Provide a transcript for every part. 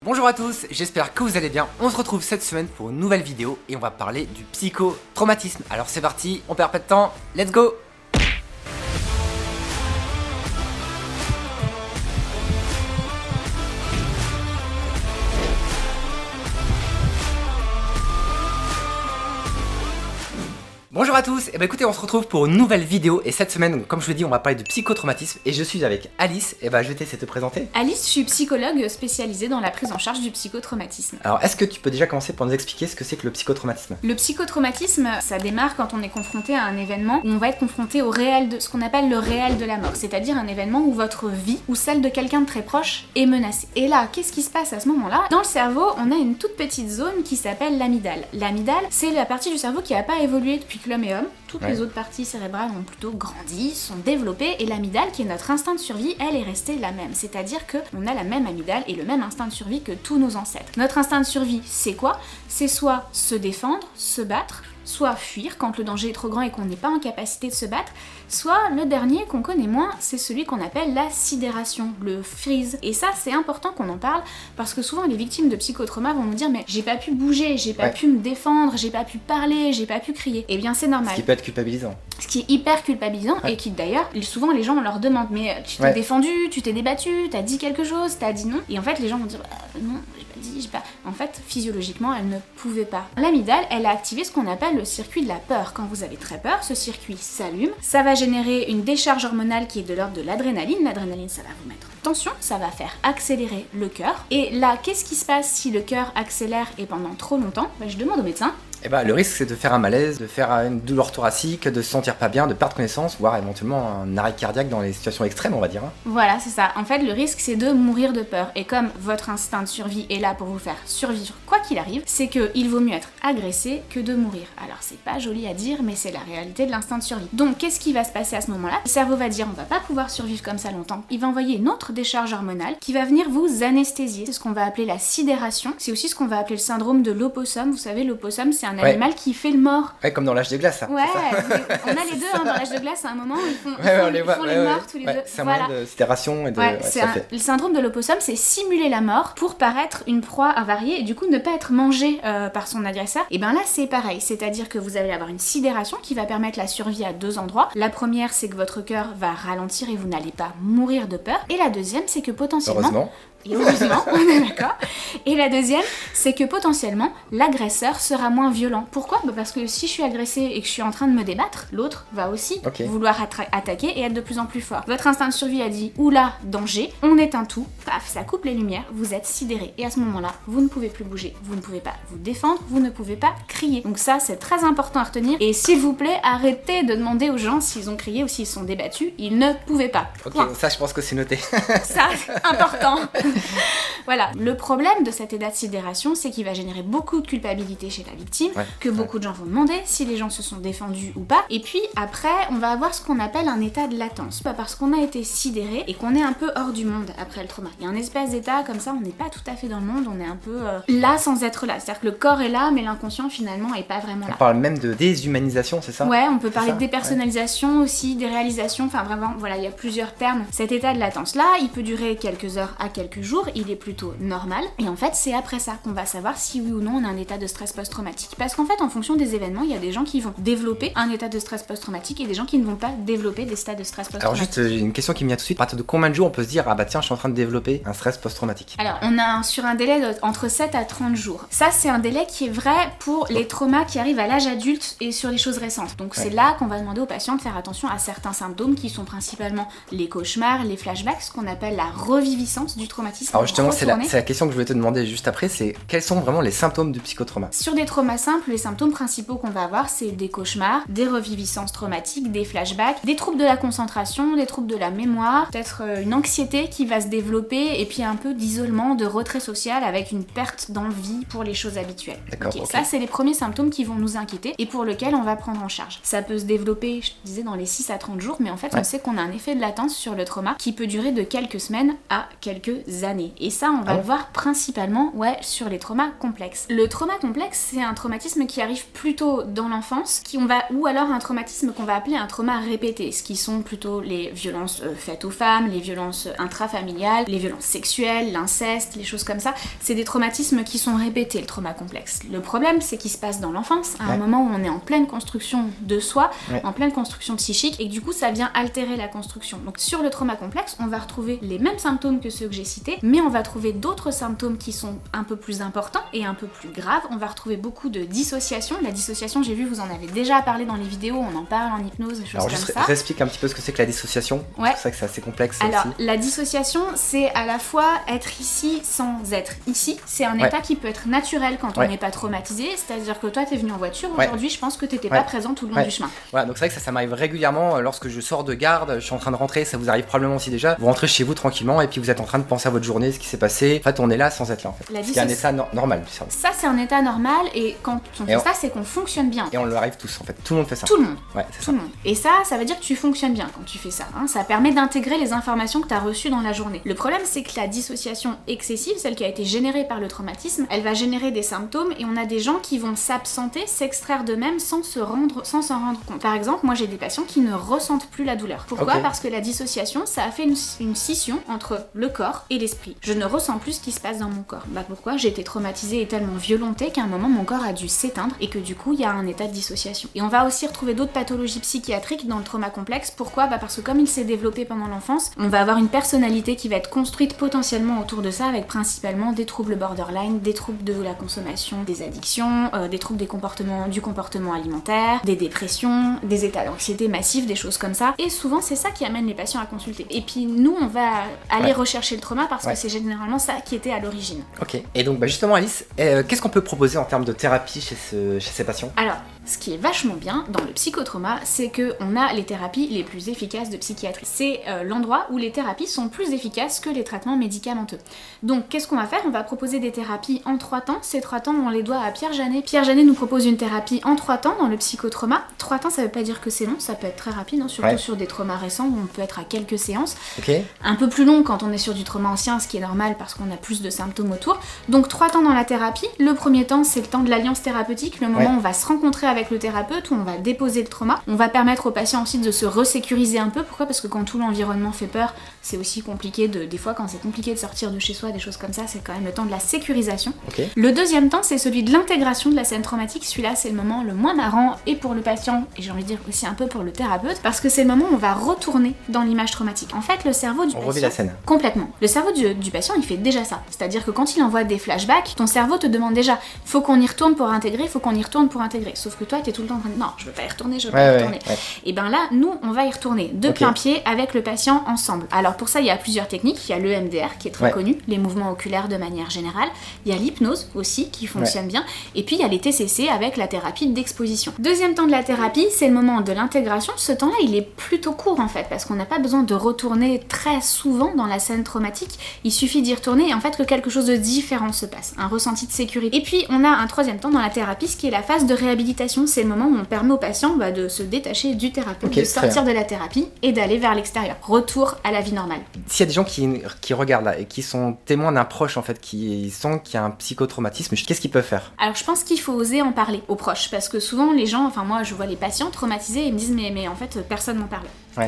Bonjour à tous, j'espère que vous allez bien. On se retrouve cette semaine pour une nouvelle vidéo et on va parler du psychotraumatisme. Alors c'est parti, on perd pas de temps, let's go! Bonjour à tous, et écoutez, on se retrouve pour une nouvelle vidéo et cette semaine, comme je vous l'ai dit, on va parler du psychotraumatisme et je suis avec Alice, et je vais te laisser te présenter. Alice, je suis psychologue spécialisée dans la prise en charge du psychotraumatisme. Alors est-ce que tu peux déjà commencer par nous expliquer ce que c'est que le psychotraumatisme? Le psychotraumatisme, ça démarre quand on est confronté à un événement où on va être confronté au réel de ce qu'on appelle le réel de la mort, c'est-à-dire un événement où votre vie ou celle de quelqu'un de très proche est menacée. Et là, qu'est-ce qui se passe à ce moment-là? Dans le cerveau, on a une toute petite zone qui s'appelle l'amygdale. L'amygdale, c'est la partie du cerveau qui n'a pas évolué depuis que l'homme est homme. Toutes les autres parties cérébrales ont plutôt grandi, sont développées, et l'amygdale, qui est notre instinct de survie, elle est restée la même. C'est-à-dire qu'on a la même amygdale et le même instinct de survie que tous nos ancêtres. Notre instinct de survie, c'est quoi? C'est soit se défendre, se battre, soit fuir quand le danger est trop grand et qu'on n'est pas en capacité de se battre, soit le dernier qu'on connaît moins, c'est celui qu'on appelle la sidération, le freeze. Et ça, c'est important qu'on en parle parce que souvent les victimes de psychotrauma vont nous dire mais j'ai pas pu bouger, j'ai pas pu me défendre, j'ai pas pu parler, j'ai pas pu crier. Eh bien c'est normal. Ce qui peut être culpabilisant. Ce qui est hyper culpabilisant et qui d'ailleurs, souvent les gens on leur demande mais tu t'es défendu, tu t'es débattu, t'as dit quelque chose, t'as dit non. Et en fait les gens vont dire non, j'ai pas dit, j'ai pas... En fait, physiologiquement, elle ne pouvait pas. L'amygdale, elle a activé ce qu'on appelle le circuit de la peur. Quand vous avez très peur, ce circuit s'allume, ça va générer une décharge hormonale qui est de l'ordre de l'adrénaline. L'adrénaline, ça va vous mettre en tension, ça va faire accélérer le cœur. Et là, qu'est-ce qui se passe si le cœur accélère et pendant trop longtemps? Je demande au médecin. Le risque c'est de faire un malaise, de faire une douleur thoracique, de se sentir pas bien, de perdre connaissance, voire éventuellement un arrêt cardiaque dans les situations extrêmes, on va dire. Voilà, c'est ça. En fait, le risque c'est de mourir de peur. Et comme votre instinct de survie est là pour vous faire survivre quoi qu'il arrive, c'est qu'il vaut mieux être agressé que de mourir. Alors c'est pas joli à dire, mais c'est la réalité de l'instinct de survie. Donc qu'est-ce qui va se passer à ce moment-là? Le cerveau va dire on va pas pouvoir survivre comme ça longtemps. Il va envoyer une autre décharge hormonale qui va venir vous anesthésier. C'est ce qu'on va appeler la sidération. C'est aussi ce qu'on va appeler le syndrome de l'opossum. Vous savez, l'opossum c'est un animal qui fait le mort. Ouais, comme dans l'âge de glace, ça. Ouais, on a les deux dans l'âge de glace à un moment où ils font les morts tous les deux. C'est un moyen de sidération et de... Le syndrome de l'opossum, c'est simuler la mort pour paraître une proie avariée et du coup ne pas être mangé par son agresseur. Et bien là, c'est pareil, c'est-à-dire que vous allez avoir une sidération qui va permettre la survie à deux endroits. La première, c'est que votre cœur va ralentir et vous n'allez pas mourir de peur. Et la deuxième, c'est que potentiellement... Heureusement, on est d'accord. Et la deuxième, c'est que potentiellement, l'agresseur sera moins violent. Pourquoi? Parce que si je suis agressée et que je suis en train de me débattre, l'autre va aussi vouloir attaquer et être de plus en plus fort. Votre instinct de survie a dit, oula, danger, on éteint tout, paf, ça coupe les lumières, vous êtes sidéré. Et à ce moment-là, vous ne pouvez plus bouger, vous ne pouvez pas vous défendre, vous ne pouvez pas crier. Donc ça, c'est très important à retenir. Et s'il vous plaît, arrêtez de demander aux gens s'ils ont crié ou s'ils sont débattus, ils ne pouvaient pas. Ça, je pense que c'est noté. Ça, c'est important. Voilà, le problème de cet état de sidération, c'est qu'il va générer beaucoup de culpabilité chez la victime, que beaucoup de gens vont demander si les gens se sont défendus ou pas. Et puis après, on va avoir ce qu'on appelle un état de latence. Pas parce qu'on a été sidéré et qu'on est un peu hors du monde après le trauma. Il y a un espèce d'état comme ça, on n'est pas tout à fait dans le monde, on est un peu là sans être là. C'est-à-dire que le corps est là, mais l'inconscient finalement est pas vraiment là. On parle même de déshumanisation, c'est ça? Ouais, on peut parler de dépersonnalisation aussi, déréalisation, enfin vraiment, voilà, il y a plusieurs termes. Cet état de latence-là, il peut durer quelques heures à quelques jours, il est plutôt normal, et en fait c'est après ça qu'on va savoir si oui ou non on a un état de stress post-traumatique. Parce qu'en fait en fonction des événements, il y a des gens qui vont développer un état de stress post-traumatique et des gens qui ne vont pas développer des états de stress post-traumatique. Alors juste une question qui me vient tout de suite, à partir de combien de jours on peut se dire ah bah tiens je suis en train de développer un stress post-traumatique? Alors on a sur un délai entre 7 à 30 jours. Ça c'est un délai qui est vrai pour les traumas qui arrivent à l'âge adulte et sur les choses récentes. Donc c'est là qu'on va demander aux patients de faire attention à certains symptômes qui sont principalement les cauchemars, les flashbacks, ce qu'on appelle la reviviscence du traumatisme. Alors justement c'est la question que je voulais te demander juste après, c'est quels sont vraiment les symptômes du psychotrauma? Sur des traumas simples, les symptômes principaux qu'on va avoir, c'est des cauchemars, des reviviscences traumatiques, des flashbacks, des troubles de la concentration, des troubles de la mémoire, peut-être une anxiété qui va se développer et puis un peu d'isolement, de retrait social avec une perte d'envie pour les choses habituelles. D'accord. Ça, c'est les premiers symptômes qui vont nous inquiéter et pour lesquels on va prendre en charge. Ça peut se développer, je te disais, dans les 6 à 30 jours, mais en fait, on sait qu'on a un effet de latence sur le trauma qui peut durer de quelques semaines à quelques années. Et ça, on va le voir principalement sur les traumas complexes. Le trauma complexe, c'est un traumatisme qui arrive plutôt dans l'enfance, ou alors un traumatisme qu'on va appeler un trauma répété, ce qui sont plutôt les violences faites aux femmes, les violences intrafamiliales, les violences sexuelles, l'inceste, les choses comme ça. C'est des traumatismes qui sont répétés, le trauma complexe. Le problème, c'est qu'il se passe dans l'enfance, à un moment où on est en pleine construction de soi, en pleine construction psychique, et que du coup, ça vient altérer la construction. Donc sur le trauma complexe, on va retrouver les mêmes symptômes que ceux que j'ai cités, mais on va trouver d'autres symptômes qui sont un peu plus importants et un peu plus graves. On va retrouver beaucoup de dissociation. La dissociation, j'ai vu, vous en avez déjà parlé dans les vidéos, on en parle en hypnose, des choses comme ça. Alors, explique un petit peu ce que c'est que la dissociation. C'est pour ça que c'est assez complexe. Alors, la dissociation, c'est à la fois être ici sans être ici. C'est un état qui peut être naturel quand on n'est pas traumatisé, c'est-à-dire que toi, t'es venu en voiture aujourd'hui, je pense que t'étais pas présent tout le long du chemin. Voilà, donc c'est vrai que ça m'arrive régulièrement lorsque je sors de garde, je suis en train de rentrer, ça vous arrive probablement aussi déjà. Vous rentrez chez vous tranquillement et puis vous êtes en train de penser à votre journée, ce qui s'est passé. En fait, on est là sans être là en fait. C'est un état normal du cerveau. Ça, c'est un état normal et quand on fait ça, c'est qu'on fonctionne bien. Et on le arrive tous en fait. Tout le monde fait ça. Tout le monde. Ouais, c'est tout le monde. Et ça veut dire que tu fonctionnes bien quand tu fais ça. Ça permet d'intégrer les informations que tu as reçues dans la journée. Le problème, c'est que la dissociation excessive, celle qui a été générée par le traumatisme, elle va générer des symptômes et on a des gens qui vont s'absenter, s'extraire d'eux-mêmes sans s'en rendre compte. Par exemple, moi j'ai des patients qui ne ressentent plus la douleur. Pourquoi ? Parce que la dissociation, ça a fait une scission entre le corps et l'esprit. Je ne ressens plus ce qui se passe dans mon corps. Pourquoi ? J'ai été traumatisée et tellement violentée qu'à un moment mon corps a dû s'éteindre et que du coup il y a un état de dissociation. Et on va aussi retrouver d'autres pathologies psychiatriques dans le trauma complexe. Pourquoi ? Parce que comme il s'est développé pendant l'enfance, on va avoir une personnalité qui va être construite potentiellement autour de ça, avec principalement des troubles borderline, des troubles de la consommation, des addictions, des troubles du comportement alimentaire, des dépressions, des états d'anxiété massifs, des choses comme ça. Et souvent c'est ça qui amène les patients à consulter. Et puis nous on va aller rechercher le trauma parce que c'est généralement ça qui était à l'origine. Ok, et donc justement Alice, qu'est-ce qu'on peut proposer en termes de thérapie chez ces patients ? Alors, ce qui est vachement bien dans le psychotrauma, c'est qu'on a les thérapies les plus efficaces de psychiatrie. C'est l'endroit où les thérapies sont plus efficaces que les traitements médicamenteux. Donc, qu'est-ce qu'on va faire ? On va proposer des thérapies en 3 temps. Ces 3 temps, on les doit à Pierre Janet. Pierre Janet nous propose une thérapie en 3 temps dans le psychotrauma. 3 temps, ça veut pas dire que c'est long, ça peut être très rapide, surtout sur des traumas récents où on peut être à quelques séances. Un peu plus long quand on est sur du trauma ancien, ce qui est normal parce qu'on a plus de symptômes autour. Donc 3 temps dans la thérapie. Le premier temps, c'est le temps de l'alliance thérapeutique, le moment où on va se rencontrer avec le thérapeute, où on va déposer le trauma. On va permettre au patient ensuite de se resécuriser un peu. Pourquoi ? Parce que quand tout l'environnement fait peur, c'est aussi compliqué des fois quand c'est compliqué de sortir de chez soi, des choses comme ça, c'est quand même le temps de la sécurisation. Le deuxième temps, c'est celui de l'intégration de la scène traumatique. Celui-là, c'est le moment le moins marrant et pour le patient, et j'ai envie de dire aussi un peu pour le thérapeute, parce que c'est le moment où on va retourner dans l'image traumatique. En fait, le cerveau du patient... revit la scène. Complètement. Le cerveau du patient, il fait déjà ça. C'est-à-dire que quand il envoie des flashbacks, ton cerveau te demande déjà, faut qu'on y retourne pour intégrer, faut qu'on y retourne pour intégrer. Sauf que toi, t'es tout le temps en train de non, je veux pas y retourner, je veux pas y retourner. Et ben là, nous, on va y retourner de plein pied avec le patient ensemble. Alors pour ça, il y a plusieurs techniques. Il y a le MDR qui est très connu, les mouvements oculaires de manière générale. Il y a l'hypnose aussi qui fonctionne bien. Et puis il y a les TCC avec la thérapie d'exposition. Deuxième temps de la thérapie, c'est le moment de l'intégration. Ce temps-là, il est plutôt court en fait, parce qu'on n'a pas besoin de retourner très souvent dans la scène traumatique. Il suffit d'y retourner et en fait que quelque chose de différent se passe, un ressenti de sécurité. Et puis on a un troisième temps dans la thérapie, ce qui est la phase de réhabilitation. C'est le moment où on permet au patient de se détacher du thérapeute, de sortir de la thérapie et d'aller vers l'extérieur. Retour à la vie normale. S'il y a des gens qui regardent là et qui sont témoins d'un proche en fait, qui sentent qu'il y a un psychotraumatisme, qu'est-ce qu'ils peuvent faire ? Alors je pense qu'il faut oser en parler aux proches, parce que souvent les gens, enfin moi je vois les patients traumatisés et ils me disent mais en fait personne m'en parle.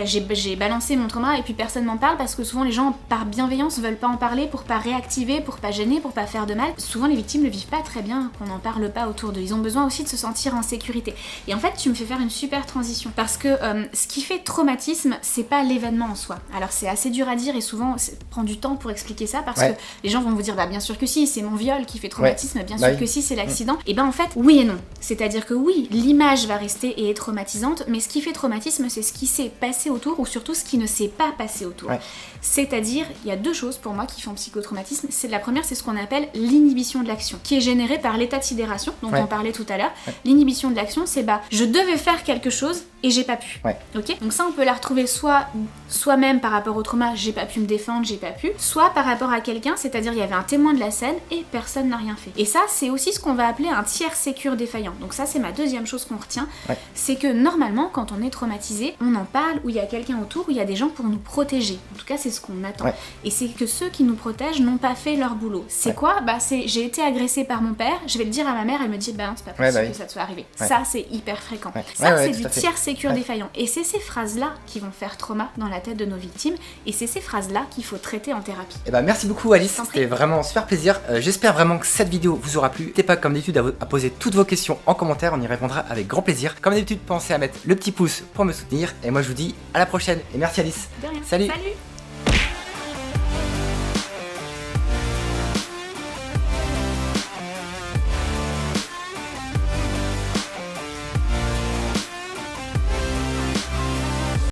J'ai balancé mon trauma et puis personne m'en parle parce que souvent les gens par bienveillance veulent pas en parler pour pas réactiver, pour pas gêner, pour pas faire de mal. Souvent les victimes ne vivent pas très bien qu'on n'en parle pas autour d'eux. Ils ont besoin aussi de se sentir en sécurité. Et en fait tu me fais faire une super transition parce que ce qui fait traumatisme, c'est pas l'événement en soi. Alors c'est assez dur à dire et souvent ça prend du temps pour expliquer ça parce que les gens vont vous dire bien sûr que si, c'est mon viol qui fait traumatisme, bien sûr que si, c'est l'accident. Et en fait oui et non. C'est-à-dire que oui, l'image va rester et est traumatisante, mais ce qui fait traumatisme, c'est ce qui s'est passé autour ou surtout ce qui ne s'est pas passé autour. C'est-à-dire, il y a 2 choses pour moi qui font psychotraumatisme. La première, c'est ce qu'on appelle l'inhibition de l'action, qui est générée par l'état de sidération, dont on parlait tout à l'heure. L'inhibition de l'action, c'est je devais faire quelque chose et j'ai pas pu. Ouais. Ok. Donc ça, on peut la retrouver soit soi-même par rapport au trauma, j'ai pas pu me défendre, j'ai pas pu, soit par rapport à quelqu'un, c'est-à-dire il y avait un témoin de la scène et personne n'a rien fait. Et ça, c'est aussi ce qu'on va appeler un tiers sécure défaillant. Donc ça, c'est ma deuxième chose qu'on retient, c'est que normalement, quand on est traumatisé, on en parle, où il y a quelqu'un autour, où il y a des gens pour nous protéger. En tout cas, c'est ce qu'on attend. Et c'est que ceux qui nous protègent n'ont pas fait leur boulot. C'est quoi? Bah c'est j'ai été agressée par mon père, je vais le dire à ma mère, elle me dit bah non, c'est pas possible que ça te soit arrivé. Ça, c'est hyper fréquent. Ça, c'est du tiers sécure défaillant. Et c'est ces phrases-là qui vont faire trauma dans la tête de nos victimes, et c'est ces phrases-là qu'il faut traiter en thérapie. Et bah merci beaucoup Alice, c'était vraiment super plaisir. J'espère vraiment que cette vidéo vous aura plu. N'hésitez pas comme d'habitude à poser toutes vos questions en commentaire, on y répondra avec grand plaisir. Comme d'habitude, pensez à mettre le petit pouce pour me soutenir, et moi je vous dis à la prochaine, et merci Alice. De rien. Salut. Salut.